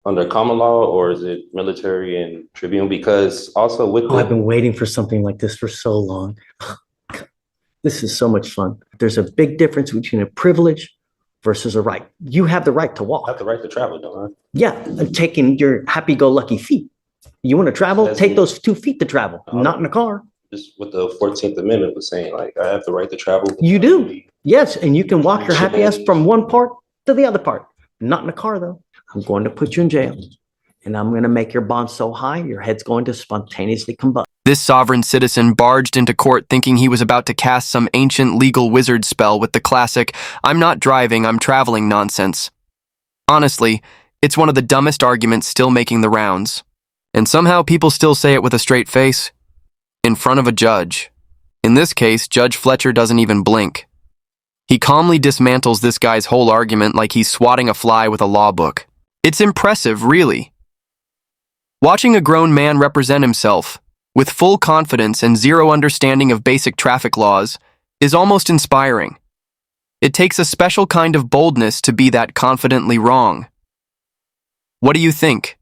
under common law or is it military and tribunal? Because also with I've been waiting for something like this for so long. This is so much fun. There's a big difference between a privilege versus a right. You have the right to walk. I have the right to travel, don't I? Yeah, taking your happy-go-lucky feet. You want to travel? Take those 2 feet to travel, not in a car. Just what the 14th Amendment was saying, like I have the right to travel. You do. Yes, and you can walk your happy ass from one part to the other part. Not in a car, though. I'm going to put you in jail, and I'm going to make your bond so high, your head's going to spontaneously combust. This sovereign citizen barged into court thinking he was about to cast some ancient legal wizard spell with the classic, "I'm not driving, I'm traveling" nonsense. Honestly, it's one of the dumbest arguments still making the rounds. And somehow people still say it with a straight face. In front of a judge. In this case, Judge Fletcher doesn't even blink. He calmly dismantles this guy's whole argument like he's swatting a fly with a law book. It's impressive, really. Watching a grown man represent himself, with full confidence and zero understanding of basic traffic laws, is almost inspiring. It takes a special kind of boldness to be that confidently wrong. What do you think?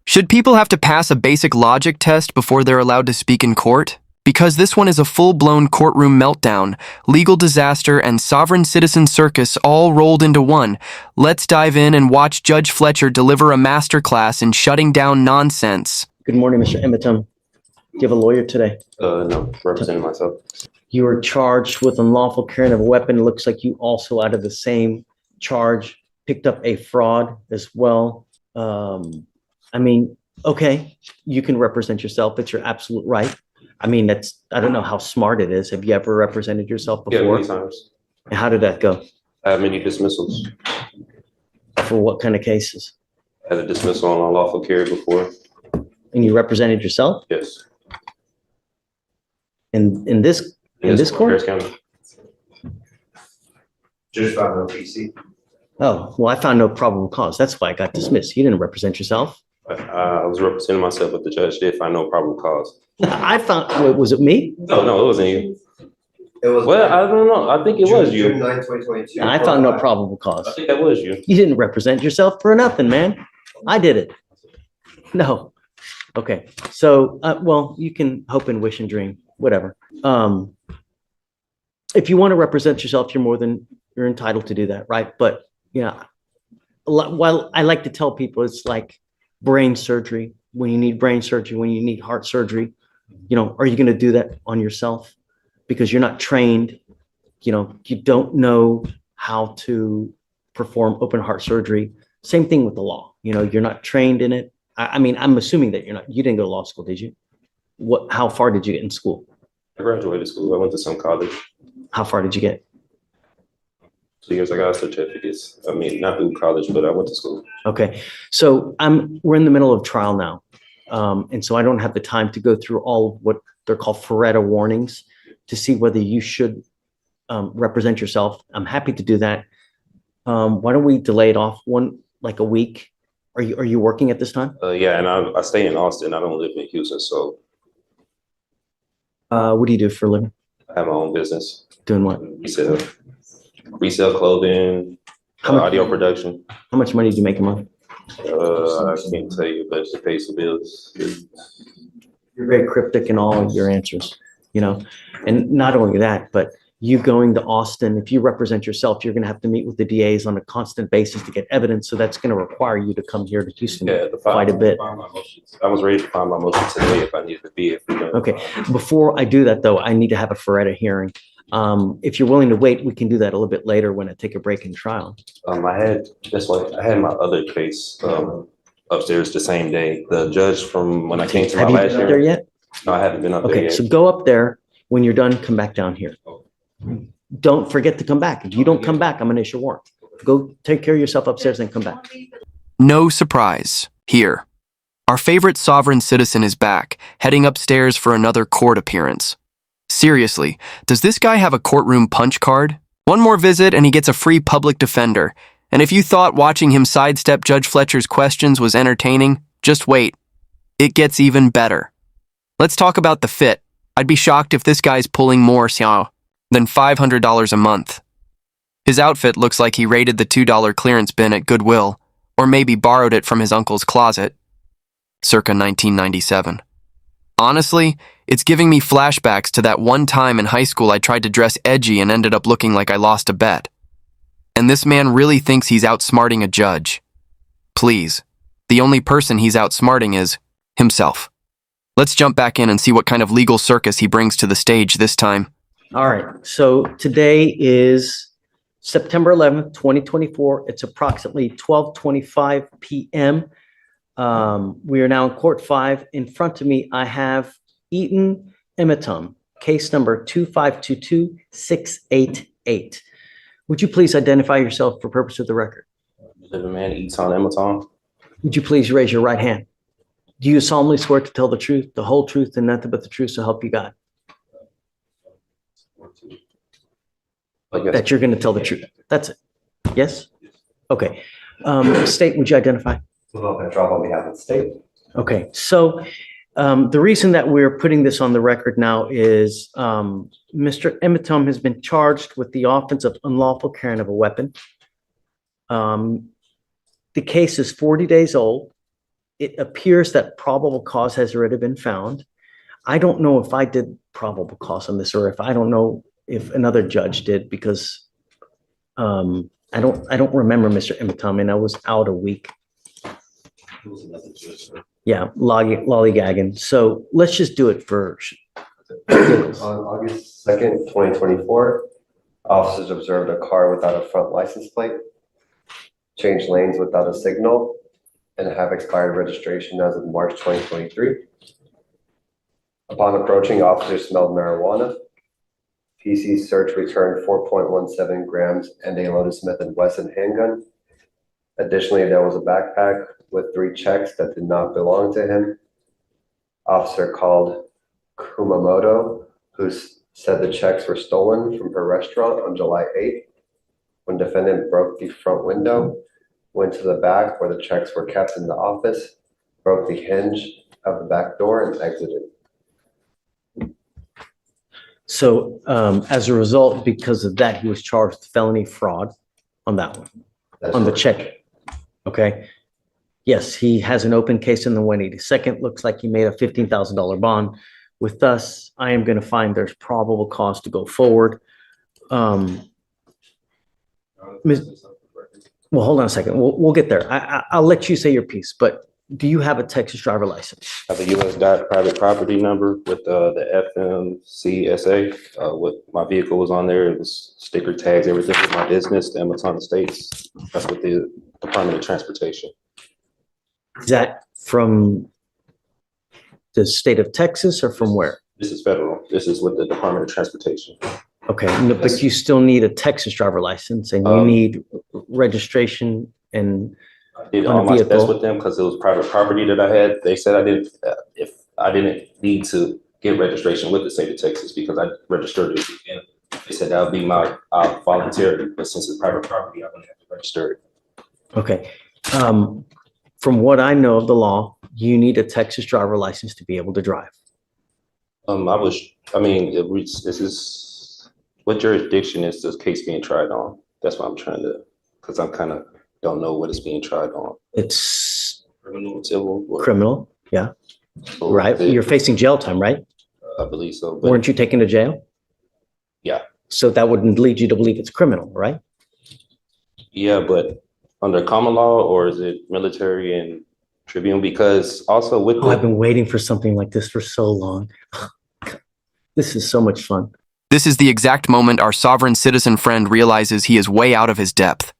Should people have to pass a basic logic test before they're allowed to speak in court? Because this one is a full-blown courtroom meltdown, legal disaster, and sovereign citizen circus all rolled into one. Let's dive in and watch Judge Fletcher deliver a masterclass in shutting down nonsense. Good morning, Mr. Emmetum. Do you have a lawyer today? No, representing myself. You were charged with unlawful carrying of a weapon. It looks like you also, out of the same charge, picked up a fraud as well. Okay, you can represent yourself. It's your absolute right. I don't know how smart it is. Have you ever represented yourself before? Yeah, many times. And how did that go? I have many dismissals. For what kind of cases? I had a dismissal on unlawful carry before. And you represented yourself? Yes. In this court? Harris County. Just found no PC. Oh, well, I found no probable cause. That's why I got dismissed. You didn't represent yourself. I was representing myself, but the judge did find no probable cause. Was it me? No, it wasn't you. It was. Well, I don't know. I think it was you. June 9, 2022. I found no probable cause. I think that was you. You didn't represent yourself for nothing, man. I did it. No. Okay. So, well, you can hope and wish and dream, whatever. If you want to represent yourself, you're entitled to do that, right? But while I like to tell people, it's like brain surgery. When you need brain surgery, when you need heart surgery, are you going to do that on yourself? Because you're not trained, you don't know how to perform open heart surgery. Same thing with the law. You're not trained in it. I'm assuming that you didn't go to law school, did you? How far did you get in school? I graduated school. I went to some college. How far did you get? 2 years I got certificates. Not through college, but I went to school. Okay. So we're in the middle of trial now. And so I don't have the time to go through all of what they're called Faretta warnings to see whether you should represent yourself. I'm happy to do that. Why don't we delay it off a week? Are you working at this time? Yeah, and I stay in Austin. I don't live in Houston, so. What do you do for a living? I have my own business. Doing what? Resell clothing, audio production. How much money do you make a month? I can't tell you, but it pays the bills. You're very cryptic in all of your answers, and not only that, but you going to Austin, if you represent yourself, you're going to have to meet with the DAs on a constant basis to get evidence. So that's going to require you to come here to Houston quite a bit. I was ready to file my motion today if I needed to be. Okay. Before I do that, though, I need to have a Faretta hearing. If you're willing to wait, we can do that a little bit later when I take a break in trial. I had my other case upstairs the same day. The judge from when I came to my last year. Have you been up there yet? No, I haven't been up there yet. Okay, so go up there. When you're done, come back down here. Don't forget to come back. If you don't come back, I'm going to issue a warrant. Go take care of yourself upstairs and come back. No surprise. Here. Our favorite sovereign citizen is back, heading upstairs for another court appearance. Seriously, does this guy have a courtroom punch card? One more visit and he gets a free public defender. And if you thought watching him sidestep Judge Fletcher's questions was entertaining, just wait. It gets even better. Let's talk about the fit. I'd be shocked if this guy's pulling more than $500 a month. His outfit looks like he raided the $2 clearance bin at Goodwill, Or maybe borrowed it from his uncle's closet, circa 1997. Honestly, it's giving me flashbacks to that one time in high school I tried to dress edgy and ended up looking like I lost a bet. And this man really thinks he's outsmarting a judge. Please, the only person he's outsmarting is himself. Let's jump back in and see what kind of legal circus he brings to the stage this time. All right, so today is September 11th, 2024. It's approximately 12:25 p.m. We are now in Court 5. In front of me, I have Eaton Emitum, case number 2522688. Would you please identify yourself for purpose of the record? Living man eats on Amazon. Would you please raise your right hand? Do you solemnly swear to tell the truth, the whole truth, and nothing but the truth, so help you God? That you're going to tell the truth. That's it. Yes? Okay. State, would you identify? Petrov on behalf of the state. Okay. So the reason that we're putting this on the record now is Mr. Emitum has been charged with the offense of unlawful carrying of a weapon. The case is 40 days old. It appears that probable cause has already been found. I don't know if I did probable cause on this, or if I don't know if another judge did, because I don't remember Mr. Emitum, and I was out a week. Yeah, lollygagging. So let's just do it first. On August 2nd, 2024, officers observed a car without a front license plate, changed lanes without a signal, and have expired registration as of March 2023. Upon approaching, officers smelled marijuana. PC search returned 4.17 grams and a Lotus Smith & Wesson handgun. Additionally, there was a backpack with 3 checks that did not belong to him. Officer called Kumamoto, who said the checks were stolen from her restaurant on July 8th. When defendant broke the front window, went to the back where the checks were kept in the office, broke the hinge of the back door, and exited. So as a result, because of that, he was charged with felony fraud on that one, on the check. Okay. Yes, he has an open case in the 182nd. Looks like he made a $15,000 bond. With us, I am going to find there's probable cause to go forward. Well, hold on a second. We'll get there. I'll let you say your piece, but do you have a Texas driver license? I have a U.S. private property number with the FMCSA. What my vehicle was on there. It was sticker tags, everything with my business, the Amazon Estates. That's with the Department of Transportation. Is that from the state of Texas or from where? This is federal. This is with the Department of Transportation. Okay, no, but you still need a Texas driver license, and you need registration and I did all my steps with them because it was private property that I had. They said I didn't, if I didn't need to get registration with the state of Texas because I registered it. And they said that would be my voluntary, but since it's private property, I wouldn't have to register it. Okay. From what I know of the law, you need a Texas driver license to be able to drive. This is, what jurisdiction is this case being tried on? That's what I'm trying to, because I'm kind of don't know what it's being tried on. It's criminal, civil, criminal. Yeah. So right. You're facing jail time, right? I believe so. Weren't you taken to jail? Yeah. So that wouldn't lead you to believe it's criminal, right? Yeah, but under common law, or is it military and tribunal? Because also with I've been waiting for something like this for so long. This is so much fun. This is the exact moment our sovereign citizen friend realizes he is way out of his depth.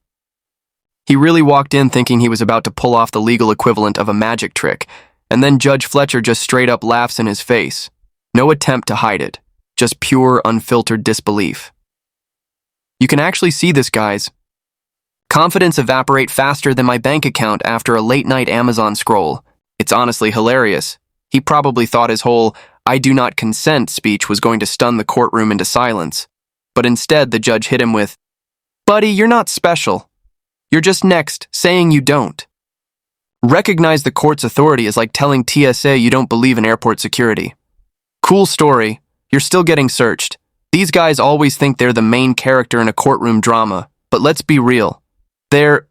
He really walked in thinking he was about to pull off the legal equivalent of a magic trick, and then Judge Fletcher just straight up laughs in his face. No attempt to hide it, just pure, unfiltered disbelief. You can actually see this, guys. Confidence evaporate faster than my bank account after a late-night Amazon scroll. It's honestly hilarious. He probably thought his whole "I do not consent" speech was going to stun the courtroom into silence. But instead, the judge hit him with, "Buddy, you're not special. You're just next, saying you don't." Recognize the court's authority is like telling TSA you don't believe in airport security. Cool story. You're still getting searched. These guys always think they're the main character in a courtroom drama, but let's be real. They're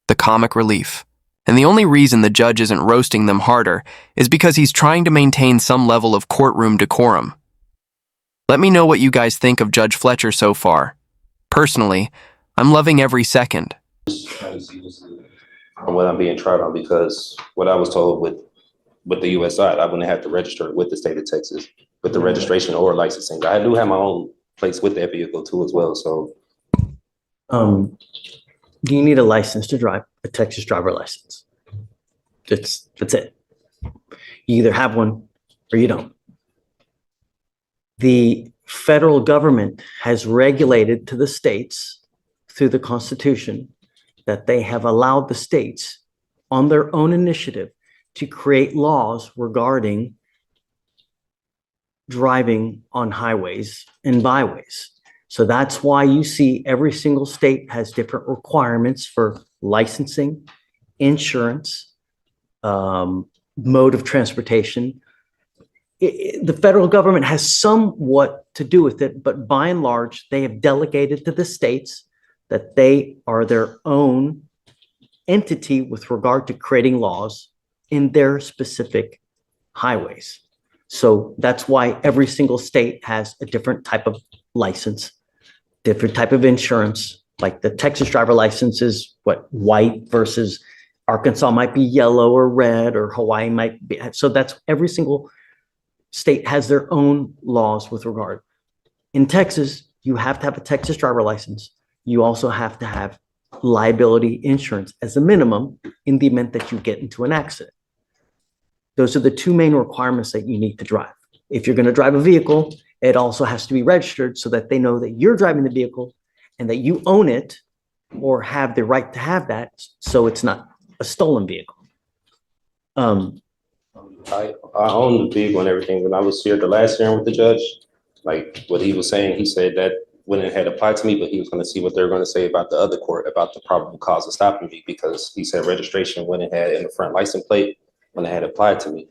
The comic relief. And the only reason the judge isn't roasting them harder is because he's trying to maintain some level of courtroom decorum. Let me know what you guys think of Judge Fletcher so far. Personally, I'm loving every second. Trying to see what I'm being tried on, because what I was told with the US side, I wouldn't have to register it with the state of Texas, with the registration or licensing. I do have my own place with that vehicle too as well, so. Do you need a license to drive? A Texas driver license. That's it. You either have one or you don't. The federal government has regulated to the states through the Constitution that they have allowed the states on their own initiative to create laws regarding driving on highways and byways. So that's why you see every single state has different requirements for licensing, insurance, mode of transportation. The federal government has somewhat to do with it, but by and large, they have delegated to the states that they are their own entity with regard to creating laws in their specific highways. So that's why every single state has a different type of license, different type of insurance. Like the Texas driver license is what, white, versus Arkansas might be yellow or red, or Hawaii might be. So that's every single state has their own laws with regard. In Texas, you have to have a Texas driver license. You also have to have liability insurance as a minimum in the event that you get into an accident. Those are the two main requirements that you need to drive. If you're going to drive a vehicle, it also has to be registered so that they know that you're driving the vehicle and that you own it or have the right to have that, so it's not a stolen vehicle. I own the vehicle and everything. When I was here the last hearing with the judge, like what he was saying, he said that when it had applied to me, but he was going to see what they were going to say about the other court about the probable cause of stopping me, because he said registration when it had in the front license plate when it had applied to me.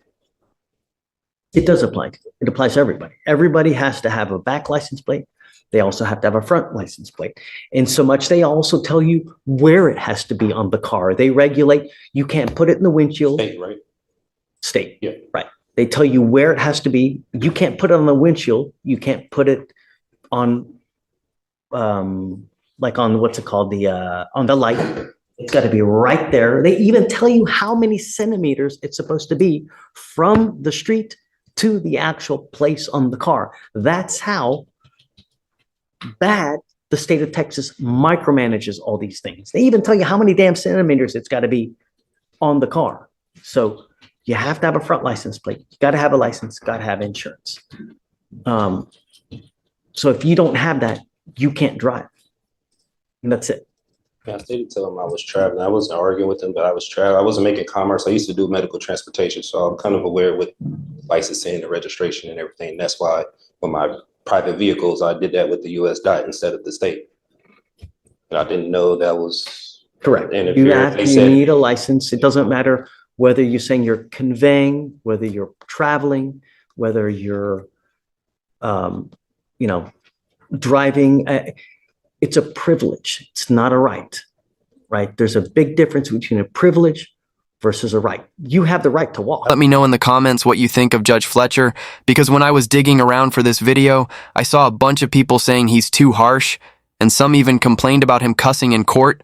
It does apply. It applies to everybody. Everybody has to have a back license plate. They also have to have a front license plate. And so much, they also tell you where it has to be on the car. They regulate, you can't put it in the windshield. State, right? State, Yeah. right. They tell you where it has to be. You can't put it on the windshield. You can't put it on, like on, what's it called? On the light. It's got to be right there. They even tell you how many centimeters it's supposed to be from the street to the actual place on the car. That's how bad the state of Texas micromanages all these things. They even tell you how many damn centimeters it's got to be on the car. So you have to have a front license plate. You got to have a license, got to have insurance. So if you don't have that, you can't drive. And that's it. Yeah, I did tell him I was traveling. I wasn't arguing with him, but I was traveling. I wasn't making commerce. I used to do medical transportation, so I'm kind of aware with licensing and registration and everything. That's why with my private vehicles, I did that with the US DOT instead of the state. And I didn't know that was correct. You need a license. It doesn't matter whether you're saying you're conveying, whether you're traveling, whether you're, driving. It's a privilege. It's not a right, right? There's a big difference between a privilege versus a right. You have the right to walk. Let me know in the comments what you think of Judge Fletcher, because when I was digging around for this video, I saw a bunch of people saying he's too harsh, and some even complained about him cussing in court.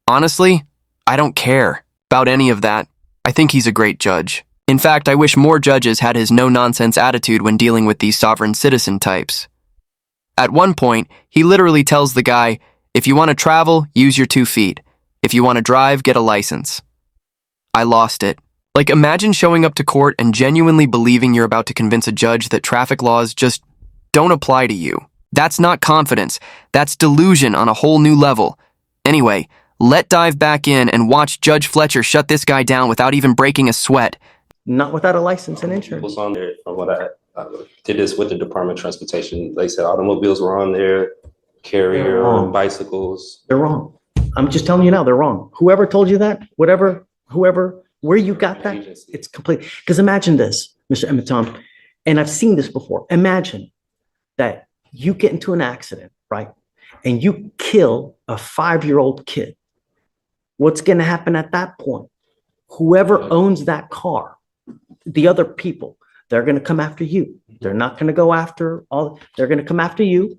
Honestly, I don't care about any of that. I think he's a great judge. In fact, I wish more judges had his no-nonsense attitude when dealing with these sovereign citizen types. At one point, he literally tells the guy, if you want to travel, use your 2 feet. If you want to drive, get a license. I lost it. Like, imagine showing up to court and genuinely believing you're about to convince a judge that traffic laws just don't apply to you. That's not confidence. That's delusion on a whole new level. Anyway, let's dive back in and watch Judge Fletcher shut this guy down without even breaking a sweat. Not without a license and insurance. Was on there from what I did this with the Department of Transportation. They said automobiles were on there, carrier, bicycles. They're wrong. I'm just telling you now, they're wrong. Whoever told you that, whoever, where you got that, it's complete. Because imagine this, Mr. Emmett, and I've seen this before. Imagine that you get into an accident, right? And you kill a 5-year-old kid. What's going to happen at that point? Whoever owns that car, the other people, they're going to come after you. They're not going to go after they're going to come after you.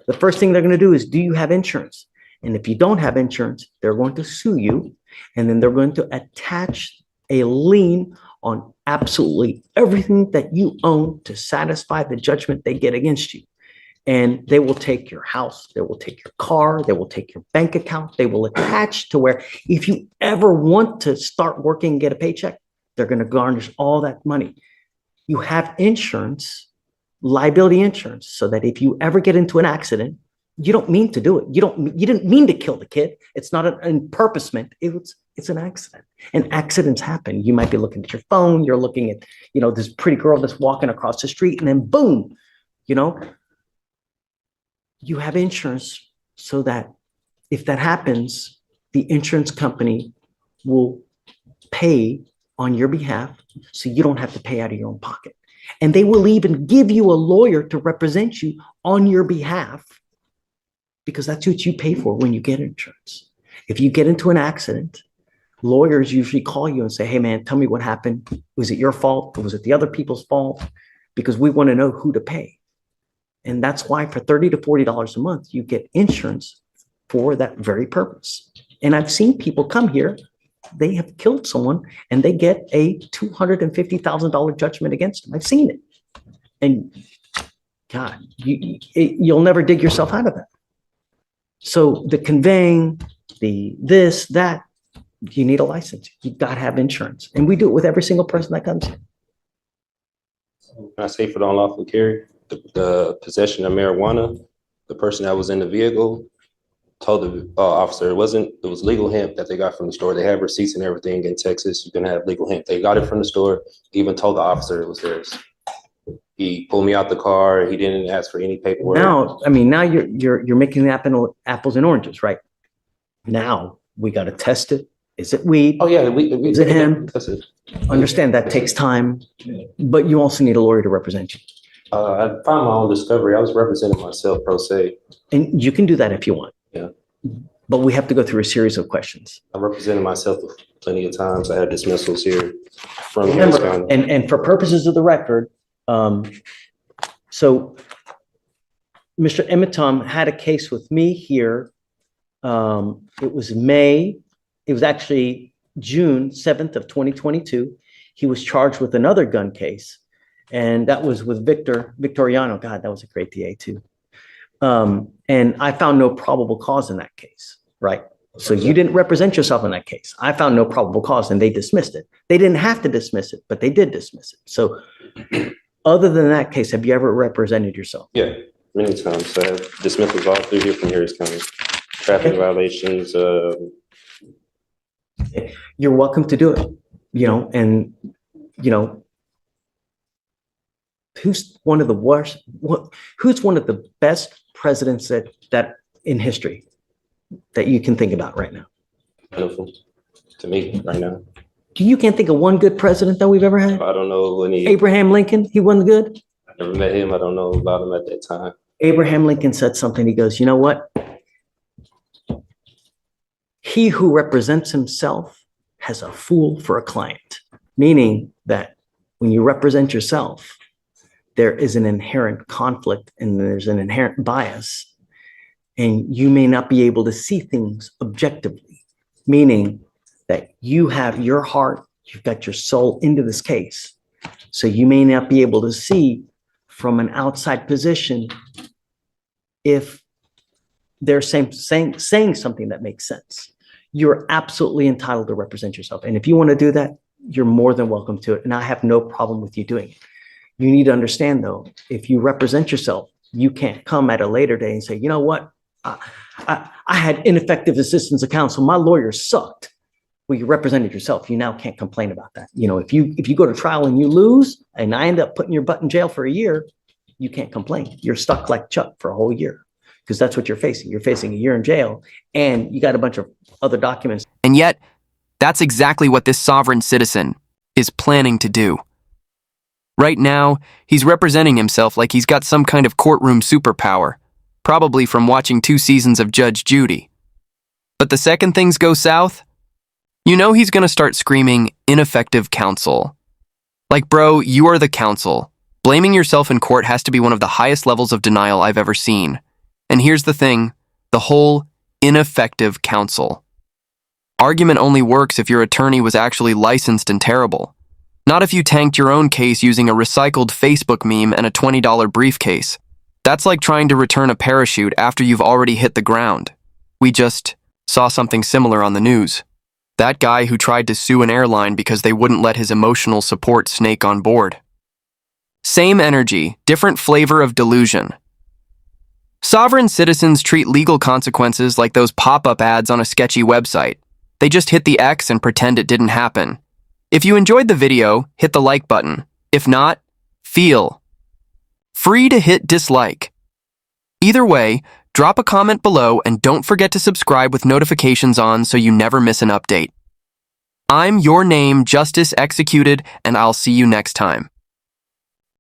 The first thing they're going to do is, do you have insurance? And if you don't have insurance, they're going to sue you. And then they're going to attach a lien on absolutely everything that you own to satisfy the judgment they get against you. And they will take your house, they will take your car, they will take your bank account, they will attach to where if you ever want to start working and get a paycheck, they're going to garnish all that money. You have insurance, liability insurance, so that if you ever get into an accident, you don't mean to do it. You didn't mean to kill the kid. It's not an purposement. It's an accident. And accidents happen. You might be looking at your phone, you're looking at, this pretty girl that's walking across the street, and then boom, you have insurance so that if that happens, the insurance company will pay on your behalf so you don't have to pay out of your own pocket. And they will even give you a lawyer to represent you on your behalf, because that's what you pay for when you get insurance. If you get into an accident, lawyers usually call you and say, hey man, tell me what happened. Was it your fault? Or was it the other people's fault? Because we want to know who to pay. And that's why for $30 to $40 a month, you get insurance for that very purpose. And I've seen people come here, they have killed someone and they get a $250,000 judgment against them. I've seen it. And God, you'll never dig yourself out of that. So the conveying, this, that, you need a license. You've got to have insurance. And we do it with every single person that comes in. Can I say for the unlawful carry? The possession of marijuana, the person that was in the vehicle told the officer it was legal hemp that they got from the store. They have receipts and everything in Texas. You can have legal hemp. They got it from the store, even told the officer it was theirs. He pulled me out the car. He didn't ask for any paperwork. Now you're making the apples and oranges, right? Now we got to test it. Is it weed? Oh yeah, is it hemp? Understand that takes time, but you also need a lawyer to represent you. I found my own discovery. I was representing myself pro se. And you can do that if you want. Yeah. But we have to go through a series of questions. I represented myself plenty of times. I had dismissals here from Harris County. And for purposes of the record, so Mr. Emitom had a case with me here. It was actually June 7th of 2022. He was charged with another gun case. And that was with Victoriano. God, that was a great DA too. And I found no probable cause in that case, right? So you didn't represent yourself in that case. I found no probable cause and they dismissed it. They didn't have to dismiss it, but they did dismiss it. So other than that case, have you ever represented yourself? Yeah, many times. I have dismissals all through here from Harris County. Traffic violations. You're welcome to do it, who's one of the worst, who's one of the best presidents that in history that you can think about right now? Wonderful to me right now. You can't think of one good president that we've ever had? I don't know any. Abraham Lincoln, he wasn't good? I never met him. I don't know about him at that time. Abraham Lincoln said something. He goes, you know what? He who represents himself has a fool for a client. Meaning that when you represent yourself, there is an inherent conflict and there's an inherent bias, and you may not be able to see things objectively, meaning that you have your heart, you've got your soul into this case. So you may not be able to see from an outside position if they're saying something that makes sense. You're absolutely entitled to represent yourself. And if you want to do that, you're more than welcome to it. And I have no problem with you doing it. You need to understand, though, if you represent yourself, you can't come at a later day and say, you know what, I had ineffective assistance of counsel. My lawyer sucked. Well, you represented yourself. You now can't complain about that. If you go to trial and you lose, and I end up putting your butt in jail for a year, you can't complain. You're stuck like Chuck for a whole year, because that's what you're facing. You're facing a year in jail, and you got a bunch of other documents. And yet, that's exactly what this sovereign citizen is planning to do. Right now, he's representing himself like he's got some kind of courtroom superpower, probably from watching 2 seasons of Judge Judy. But the second things go south, You know he's gonna start screaming, ineffective counsel. Like, bro, you are the counsel. Blaming yourself in court has to be one of the highest levels of denial I've ever seen. And here's the thing, the whole ineffective counsel. Argument only works if your attorney was actually licensed and terrible. Not if you tanked your own case using a recycled Facebook meme and a $20 briefcase. That's like trying to return a parachute after you've already hit the ground. We just saw something similar on the news. That guy who tried to sue an airline because they wouldn't let his emotional support snake on board. Same energy, different flavor of delusion. Sovereign citizens treat legal consequences like those pop-up ads on a sketchy website. They just hit the X and pretend it didn't happen. If you enjoyed the video, hit the like button. If not, feel free to hit dislike. Either way, drop a comment below and don't forget to subscribe with notifications on so you never miss an update. I'm your name, Justice Executed, and I'll see you next time.